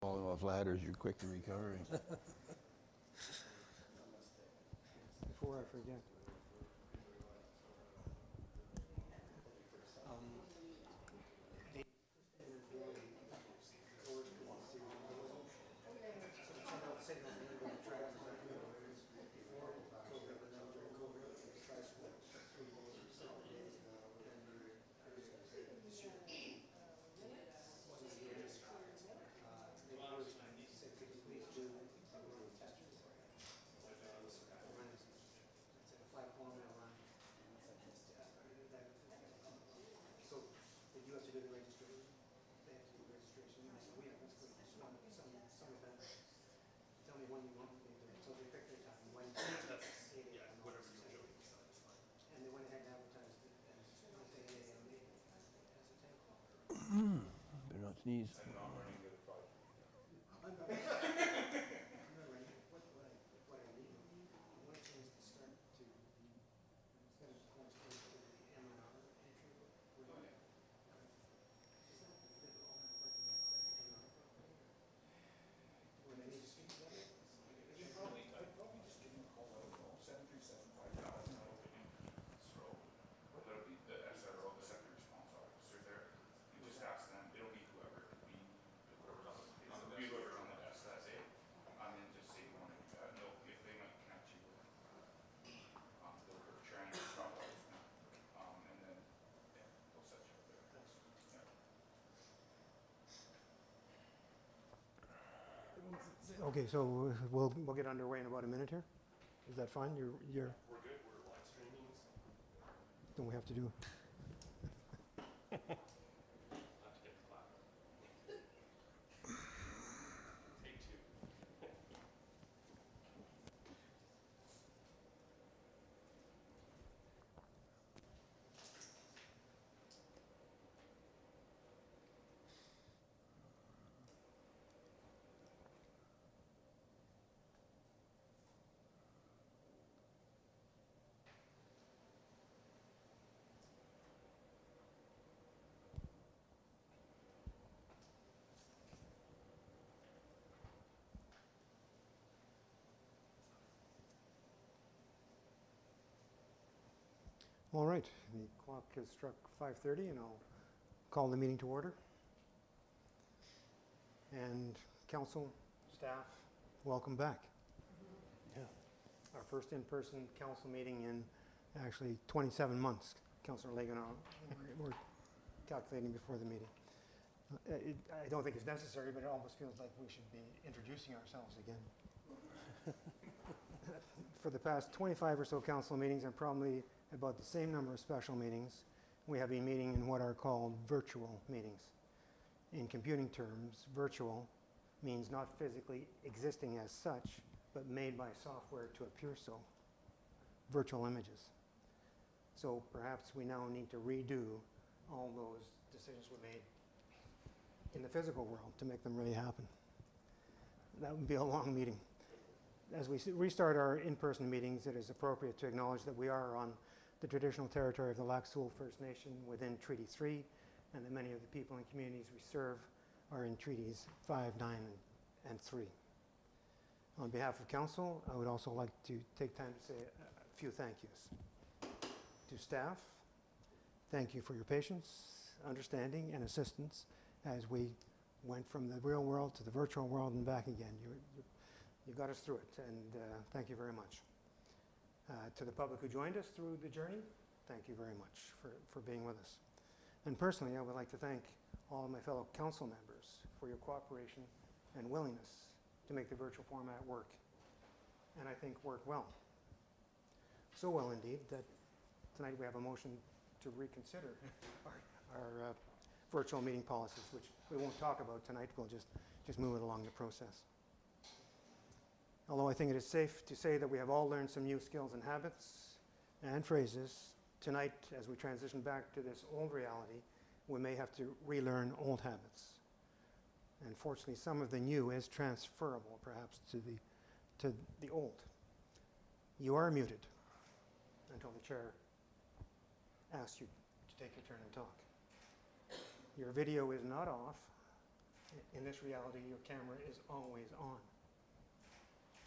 falling off ladders, you're quick to recovering. Before I forget. Better not sneeze. Okay, so we'll get underway in about a minute here. Is that fine? You're We're good. We're live streaming. So. don't we have to do? Not to get the clap. Take two. All right, the clock has struck 5:30 and I'll call the meeting to order. And council, staff, welcome back. Yeah. Our first in-person council meeting in actually 27 months. Councillor Lagan and I were calculating before the meeting. I don't think it's necessary, but it almost feels like we should be introducing ourselves again. For the past 25 or so council meetings and probably about the same number of special meetings, we have been meeting in what are called virtual meetings. In computing terms, virtual means not physically existing as such, but made by software to appear so. Virtual images. So perhaps we now need to redo all those decisions we made in the physical world to make them really happen. That would be a long meeting. As we restart our in-person meetings, it is appropriate to acknowledge that we are on the traditional territory of the Sioux First Nation within Treaty 3, and that many of the people and communities we serve are in Treaties 5, 9, and 3. On behalf of Council, I would also like to take time to say a few thank yous. To staff, thank you for your patience, understanding, and assistance as we went from the real world to the virtual world and back again. You got us through it, and thank you very much. To the public who joined us through the journey, thank you very much for being with us. And personally, I would like to thank all of my fellow council members for your cooperation and willingness to make the virtual format work, and I think work well. So well indeed that tonight we have a motion to reconsider our virtual meeting policies, which we won't talk about tonight. We'll just move it along the process. Although I think it is safe to say that we have all learned some new skills and habits and phrases, tonight as we transition back to this old reality, we may have to relearn old habits. And fortunately, some of the new is transferable perhaps to the old. You are muted until the chair asks you to take your turn and talk. Your video is not off In this reality, your camera is always on.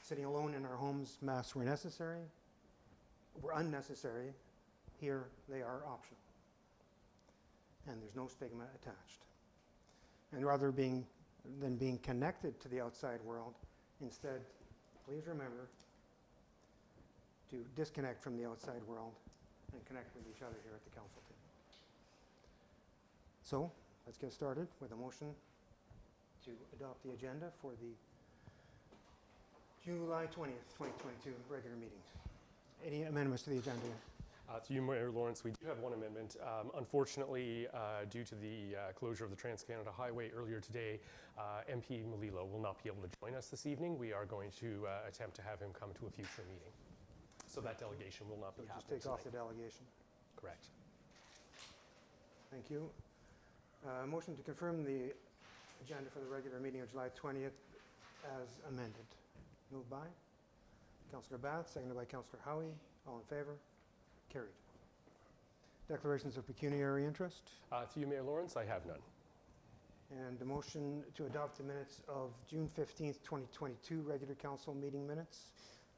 Sitting alone in our homes, masks were necessary, were unnecessary. Here, they are optional. And there's no stigma attached. And rather than being connected to the outside world, instead, please remember to disconnect from the outside world and connect with each other here at the council table. So, let's get started with a motion to adopt the agenda for the July 20th, 2022 regular meeting. Any amendments to the agenda? To you, Mayor Lawrence, we do have one amendment. Unfortunately, due to the closure of the Trans-Canada Highway earlier today, MP Malilo will not be able to join us this evening. We are going to attempt to have him come to a future meeting. So that delegation will not So be just happening take off the tonight. delegation. Correct. Thank you. Motion to confirm the agenda for the regular meeting of July 20th as amended. Moved by Councillor Bath, seconded by Councillor Howie. All in favor? Carried. Declarations of pecuniary interest. To you, Mayor Lawrence, I have none. And the motion to adopt the minutes of June 15th, 2022 regular council meeting minutes,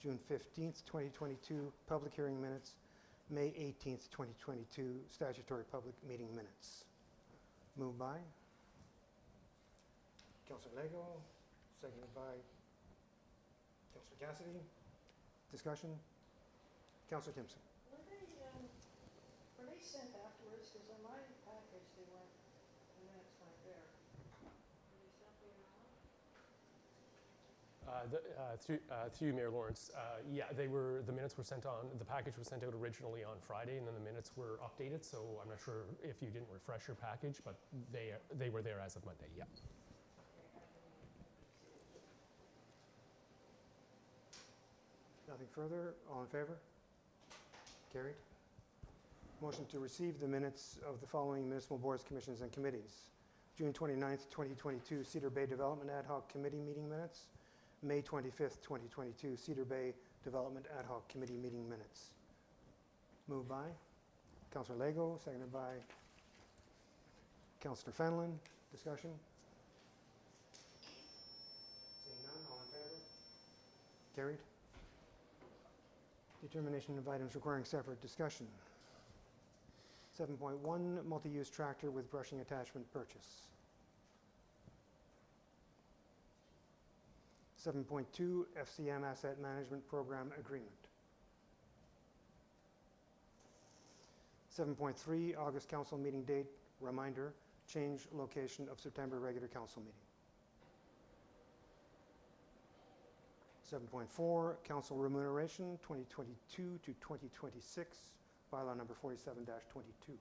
June 15th, 2022 public hearing minutes, May 18th, 2022 statutory public meeting minutes. Moved by Councillor Lego, seconded by Councillor Cassidy. Discussion? Councillor Timpson. Were they sent afterwards? Because on my package, they weren't, the minutes weren't there. Through you, Mayor Lawrence, yeah, the minutes were sent on, the package was sent out originally on Friday, and then the minutes were updated, so I'm not sure if you didn't refresh your package, but they were there as of Monday, yeah. Nothing further. All in favor? Carried. Motion to receive the minutes of the following municipal boards, commissions, and committees. June 29th, 2022 Cedar Bay Development Ad Hoc Committee meeting minutes. May 25th, 2022 Cedar Bay Development Ad Hoc Committee meeting minutes. Moved by Councillor Lego, seconded by Councillor Fenlon. Discussion? Seeing none, all in favor? Carried. Determination of items requiring separate discussion. 7.1, multi-use tractor with brushing attachment purchase. 7.2, FCM Asset Management Program Agreement. 7.3, August Council meeting date, reminder, change location of September regular council meeting. 7.4, Council Remuneration 2022 to 2026, bylaw number 47-22.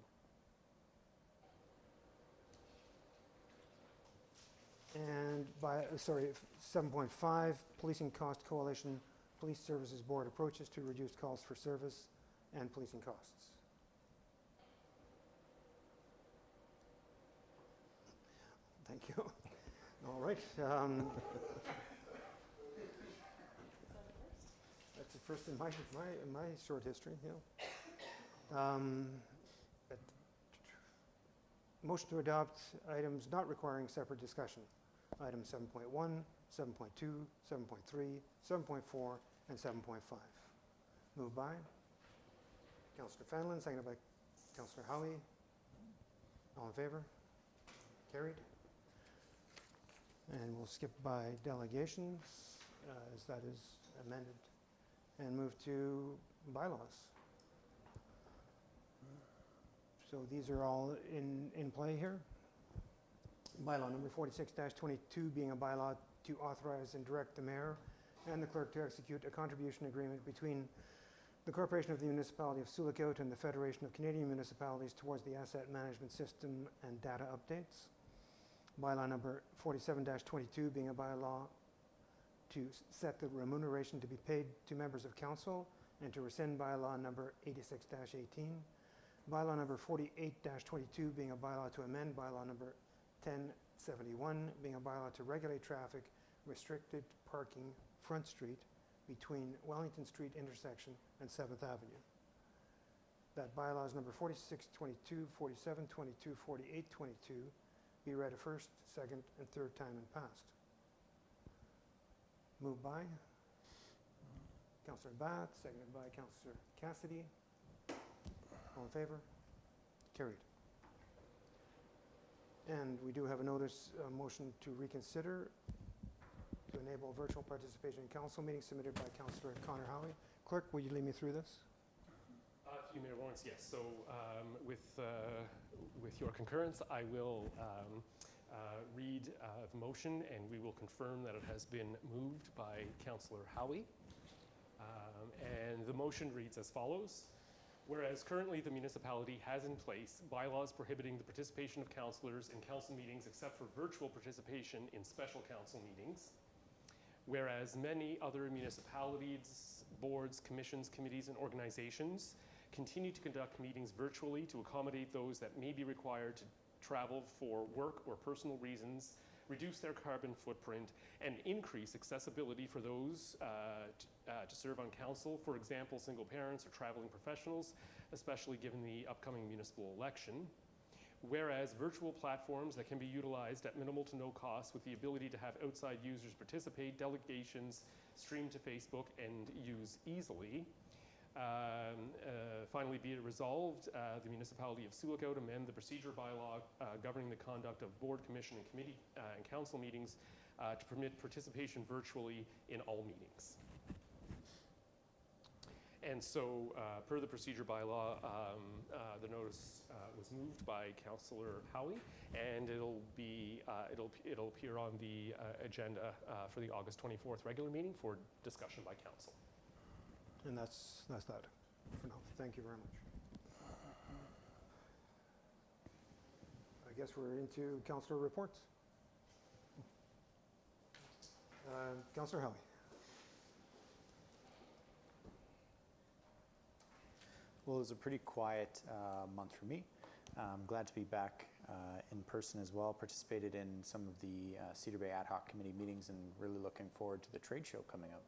And 7.5, Policing Cost Coalition Police Services Board approaches to reduce calls for service and policing costs. Thank you. All right. That's the first in my short history, yeah. Motion to adopt items not requiring separate discussion. Items 7.1, 7.2, 7.3, 7.4, and 7.5. Moved by Councillor Fenlon, seconded by Councillor Howie. All in favor? Carried. And we'll skip by delegations, as that is amended, and move to bylaws. So these are all in play here. Bylaw number 46-22 being a bylaw to authorize and direct the mayor and the clerk to execute a contribution agreement between the Corporation of the Municipality of Sioux and the Federation of Canadian Municipalities towards the asset management system and data updates. Bylaw number 47-22 being a bylaw to set the remuneration to be paid to members of council and to rescind bylaw number 86-18. Bylaw number 48-22 being a bylaw to amend bylaw number 1071 being a bylaw to regulate traffic, restricted parking Front Street between Wellington Street intersection and 7th Avenue. That bylaw is number 46-22, 47-22, 48-22, be read a first, second, and third time and passed. Moved by Councillor Bath, seconded by Councillor Cassidy. All in favor? Carried. And we do have a notice, a motion to reconsider to enable virtual participation in council meetings submitted by Councillor Connor Howie. Clerk, will you lead me through this? Through you, Mayor Lawrence, yes. So with your concurrence, I will read the motion, and we will confirm that it has been moved by Councillor Howie. And the motion reads as follows. Whereas currently the municipality has in place bylaws prohibiting the participation of councillors in council meetings except for virtual participation in special council meetings. Whereas many other municipalities, boards, commissions, committees, and organizations continue to conduct meetings virtually to accommodate those that may be required to travel for work or personal reasons, reduce their carbon footprint, and increase accessibility for those to serve on council, for example, single parents or traveling professionals, especially given the upcoming municipal election. Whereas virtual platforms that can be utilized at minimal to no cost with the ability to have outside users participate, delegations stream to Facebook and use easily. Finally, be it resolved, the municipality of Sioux amend the procedure bylaw governing the conduct of board, commission, and committee and council meetings to permit participation virtually in all meetings. And so, per the procedure bylaw, the notice was moved by Councillor Howie, and it'll appear on the agenda for the August 24th regular meeting for discussion by council. And that's that for now. Thank you very much. I guess we're into councillor reports. Councillor Howie. Well, it was a pretty quiet month for me. I'm glad to be back in person as well. Participated in some of the Cedar Bay Ad Hoc Committee meetings and really looking forward to the trade show coming up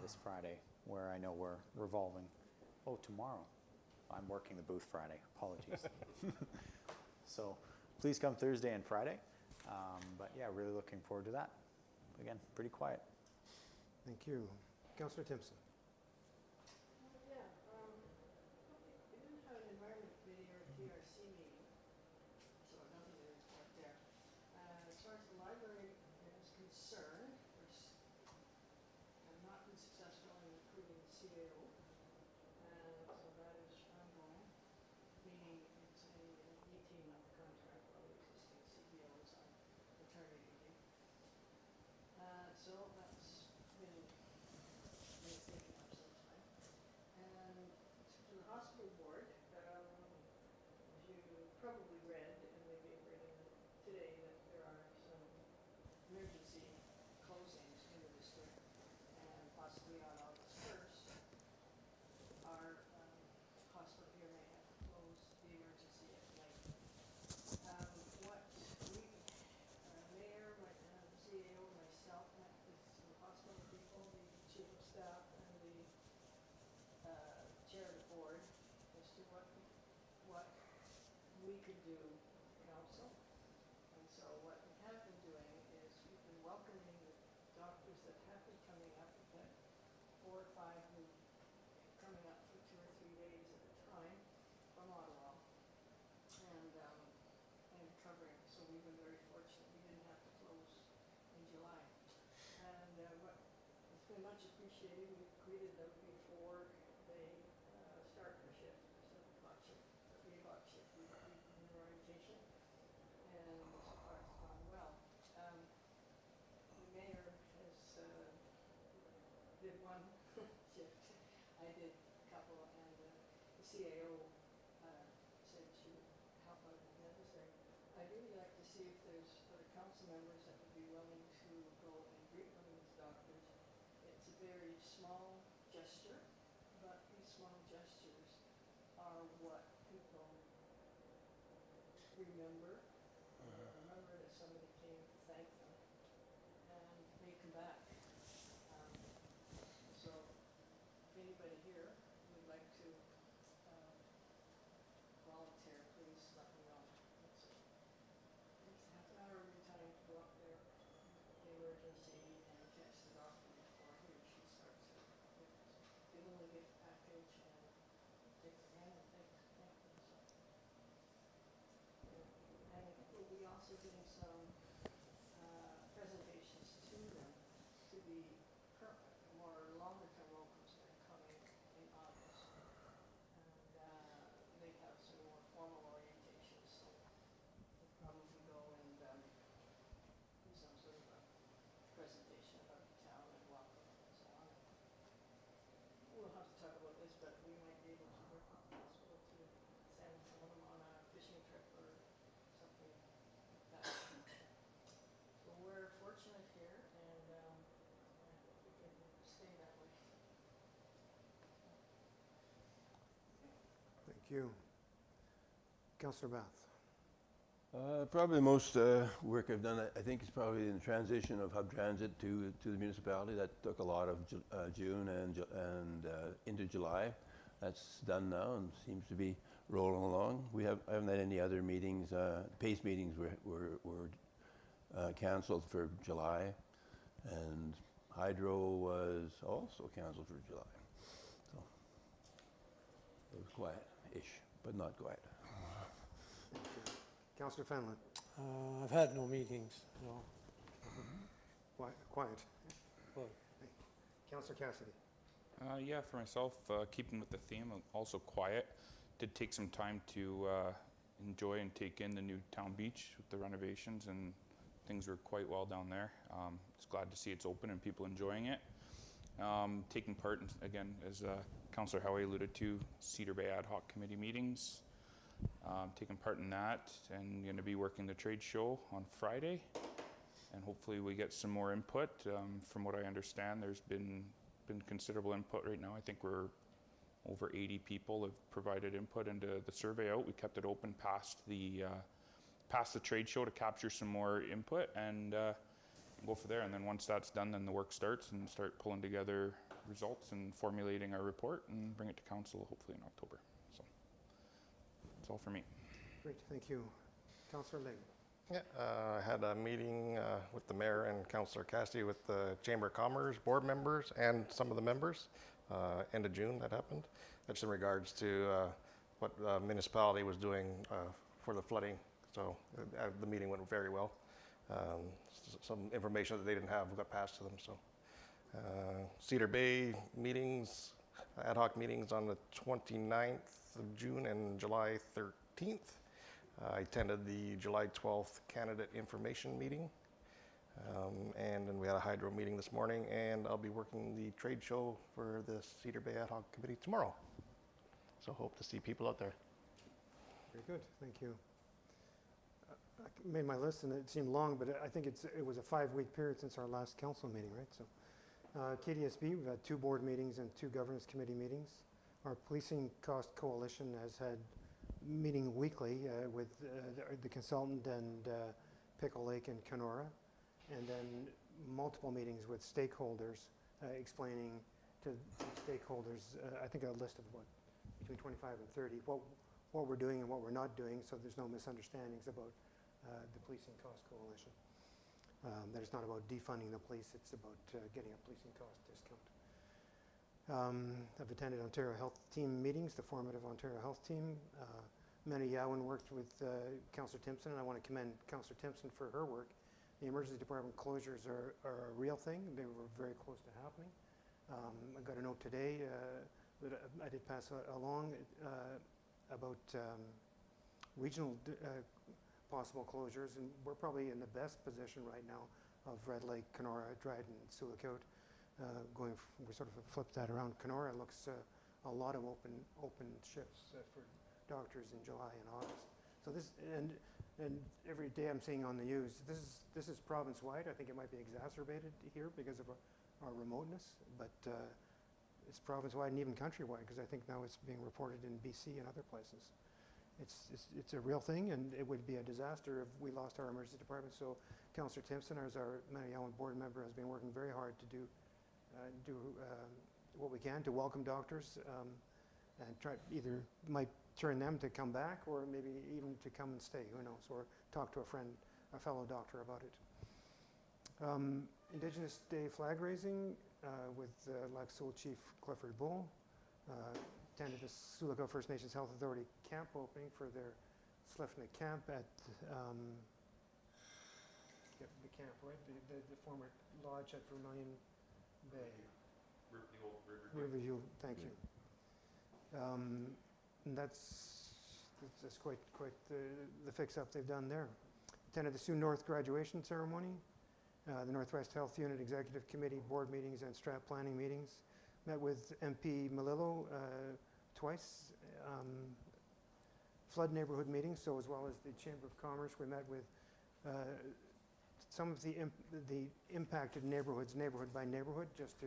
this Friday, where I know we're revolving. Oh, tomorrow. I'm working the booth Friday. Apologies. So please come Thursday and Friday. But yeah, really looking forward to that. Again, pretty quiet. Thank you. Councillor Timpson. Yeah, we didn't have an environment committee or a TRC meeting, so nothing to report there. As far as the library is concerned, I've not been successful in recruiting the CAO, so that is ongoing. Meaning it's an 18-month contract while the existing CEO is on maternity leave. So that's been taken up some time. And to the hospital board, you probably read, and maybe you've read today, that there are some emergency closings in the district, and possibly on August 1st, our hospital here may have to close the emergency at night. What we, Mayor, the CAO, myself, met with some hospital people, the chief of staff, and the chair of the board, as to what we could do as council. And so what we have been doing is we've been welcoming the doctors that have been coming up. We've had 4 or 5 who are coming up for 2 or 3 days at a time from Ottawa, and covering. So we've been very fortunate. We didn't have to close in July. And what it's been much appreciated. We've greeted them before they start their shift, their 7 o'clock shift, or 8 o'clock shift. We've greeted them in orientation, and so far it's gone well. The mayor has did 1 shift. I did a couple, and the CAO said she would help out if necessary. I'd really like to see if there's other council members that would be willing to go and greet one of these doctors. It's a very small gesture, but these small gestures are what people remember. Remember that somebody came to thank them, and they come back. So if anybody here would like to volunteer, please let me know. It's also getting some presentations to them to be more longer-term locums that are coming in August. And they have some more formal orientations, so we'll probably go and do some sort of a presentation about the town and welcome and so on. We'll have to talk about this, but we might be able to work on possible to send some of them on a fishing trip or something like that. So we're fortunate here, and I hope we can stay that way. Thank you. Councillor Bath. Probably the most work I've done, I think, is probably in the transition of hub transit to the municipality. That took a lot of June and into July. That's done now and seems to be rolling along. I haven't had any other meetings. PACE meetings were canceled for July, and Hydro was also canceled for July. So it was quiet-ish, but not quiet. Councillor Fenlon. I've had no meetings, no. Quiet. Well, Councillor Cassidy. Yeah, for myself, keeping with the theme, also quiet. Did take some time to enjoy and take in the new town beach with the renovations, and things were quite well down there. It's glad to see it's open and people enjoying it. Taking part in, again, as Councillor Howie alluded to, Cedar Bay Ad Hoc Committee meetings. Taking part in that, and going to be working the trade show on Friday, and hopefully we get some more input. From what I understand, there's been considerable input right now. I think we're over 80 people have provided input into the survey out. We kept it open past the trade show to capture some more input and go for there. And then once that's done, then the work starts and start pulling together results and formulating our report and bring it to council hopefully in October. So that's all for me. Great, thank you. Councillor Ling. Yeah, I had a meeting with the mayor and Councillor Cassidy with the Chamber of Commerce board members and some of the members. End of June that happened. That's in regards to what the municipality was doing for the flooding. So the meeting went very well. Some information that they didn't have got passed to them. So Cedar Bay meetings, ad hoc meetings on the 29th of June and July 13th. I attended the July 12th candidate information meeting, and then we had a hydro meeting this morning, and I'll be working the trade show for the Cedar Bay Ad Hoc Committee tomorrow. So hope to see people out there. Very good, thank you. I made my list and it seemed long, but I think it was a 5-week period since our last council meeting, right? So KDSB, we've had 2 board meetings and 2 governance committee meetings. Our Policing Cost Coalition has had meeting weekly with the consultant and Pickle Lake and Kenora, and then multiple meetings with stakeholders explaining to stakeholders, I think a list of between 25 and 30, what we're doing and what we're not doing, so there's no misunderstandings about the Policing Cost Coalition. That it's not about defunding the police, it's about getting a policing cost discount. I've attended Ontario Health Team meetings, the formative Ontario Health Team. Manny Yowen worked with Councillor Timpson, and I want to commend Councillor Timpson for her work. The emergency department closures are a real thing. They were very close to happening. I got a note today that I did pass along about regional possible closures, and we're probably in the best position right now of Red Lake, Kenora, Dryden, Sioux. We sort of flipped that around. Kenora looks a lot of open shifts for doctors in July and August. So this and every day I'm seeing on the news, this is province-wide. I think it might be exacerbated here because of our remoteness, but it's province-wide and even countrywide, because I think now it's being reported in BC and other places. It's a real thing, and it would be a disaster if we lost our emergency department. So Councillor Timpson, as our Manny-Yowen board member, has been working very hard to do what we can to welcome doctors and try either might turn them to come back or maybe even to come and stay, who knows, or talk to a fellow doctor about it. Indigenous Day flag raising with Lac Seul Chief Clifford Bull. Attended the Sioux First Nations Health Authority camp opening for their Slifna camp the camp, right? The former lodge at Vermilion Bay. Riverview, thank you. And that's quite the fix-up they've done there. Attended the Sioux North graduation ceremony, the Northwest Health Unit Executive Committee board meetings and strat planning meetings. Met with MP Melillo twice. Flood neighborhood meetings, so as well as the Chamber of Commerce. We met with some of the impacted neighborhoods, neighborhood by neighborhood, just to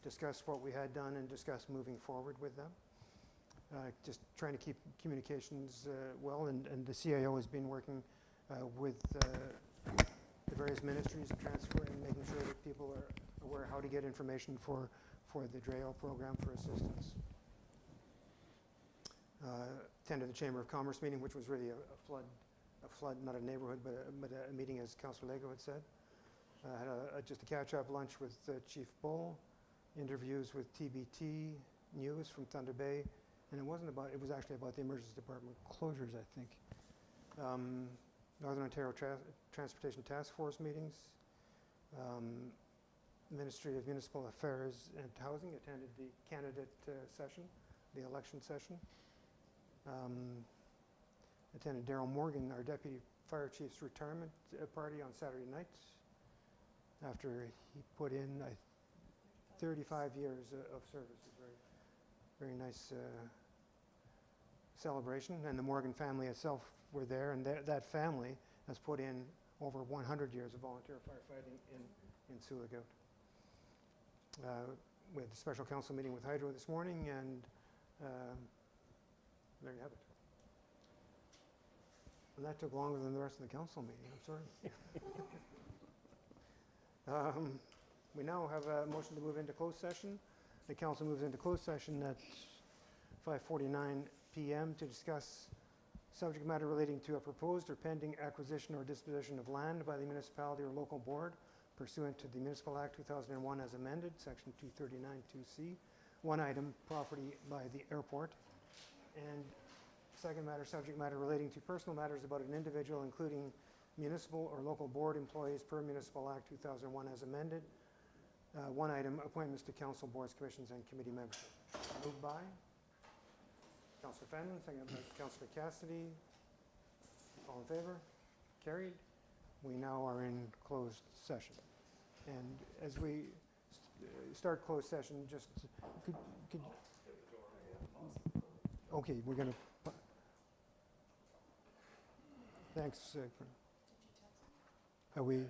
discuss what we had done and discuss moving forward with them. Just trying to keep communications well, and the CIO has been working with the various ministries of transfer and making sure that people are aware how to get information for the DRAO program for assistance. Attended the Chamber of Commerce meeting, which was really a flood, not a neighborhood, but a meeting, as Councillor Lego had said. Had just a catch-up lunch with Chief Bull, interviews with TBT News from Thunder Bay, and it was actually about the Emergency Department closures, I think. Northern Ontario Transportation Task Force meetings, Ministry of Municipal Affairs and Housing, attended the candidate session, the election session. Attended Daryl Morgan, our Deputy Fire Chief's retirement party on Saturday night, after he put in 35 years of service. It's very nice celebration, and the Morgan family itself were there, and that family has put in over 100 years of volunteer firefighting in Sioux. We had a special council meeting with Hydro this morning, and there you have it. And that took longer than the rest of the council meeting, I'm sorry. We now have a motion to move into closed session. The council moves into closed session at 5:49 p.m. to discuss subject matter relating to a proposed or pending acquisition or disposition of land by the municipality or local board pursuant to the Municipal Act 2001 as amended, section 239(2)C. One item, property by the airport. And second matter, subject matter relating to personal matters about an individual, including municipal or local board employees per Municipal Act 2001 as amended. One item, appointments to council, boards, commissions, and committee membership. Moved by Councillor Fenton, seconded by Councillor Cassidy. All in favor? Carried. We now are in closed session. And as we start closed session, just could okay, we're going to. Thanks. Are we?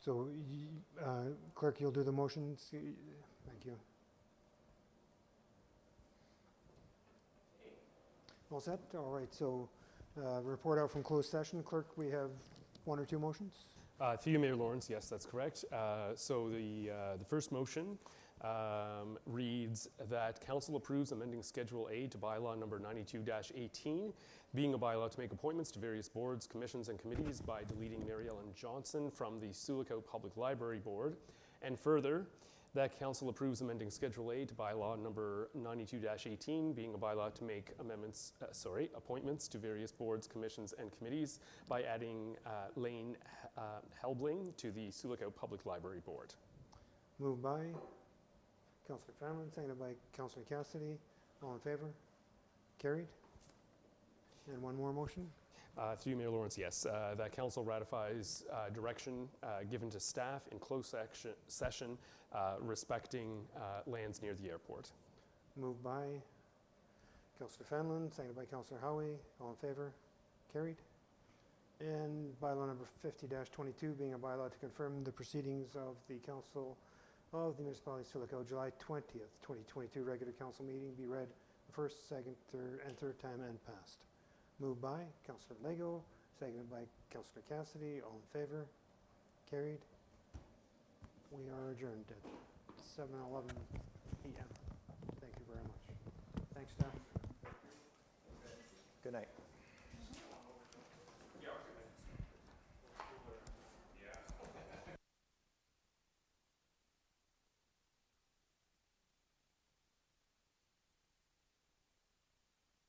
So, clerk, you'll do the motions? Thank you. All set? All right, so report out from closed session. Clerk, we have one or two motions? Through you, Mayor Lawrence, yes, that's correct. So the first motion reads that council approves amending Schedule A to bylaw number 92-18, being a bylaw to make appointments to various boards, commissions, and committees by deleting Mary Ellen Johnson from the Sioux Public Library Board. And further, that council approves amending Schedule A to bylaw number 92-18, being a bylaw to make appointments to various boards, commissions, and committees by adding Lane Helbling to the Sioux Public Library Board. Moved by Councillor Fanlon, seconded by Councillor Cassidy. All in favor? Carried. And one more motion? Through you, Mayor Lawrence, yes. That council ratifies direction given to staff in closed session respecting lands near the airport. Moved by Councillor Fanlon, seconded by Councillor Howie. All in favor? Carried. And bylaw number 50-22, being a bylaw to confirm the proceedings of the Council of the Municipality of Sioux July 20th, 2022 regular council meeting be read the first, second, third time and passed. Moved by Councillor Lego, seconded by Councillor Cassidy. All in favor? Carried. We are adjourned at 7:11 p.m. Thank you very much. Thanks, staff. Good night.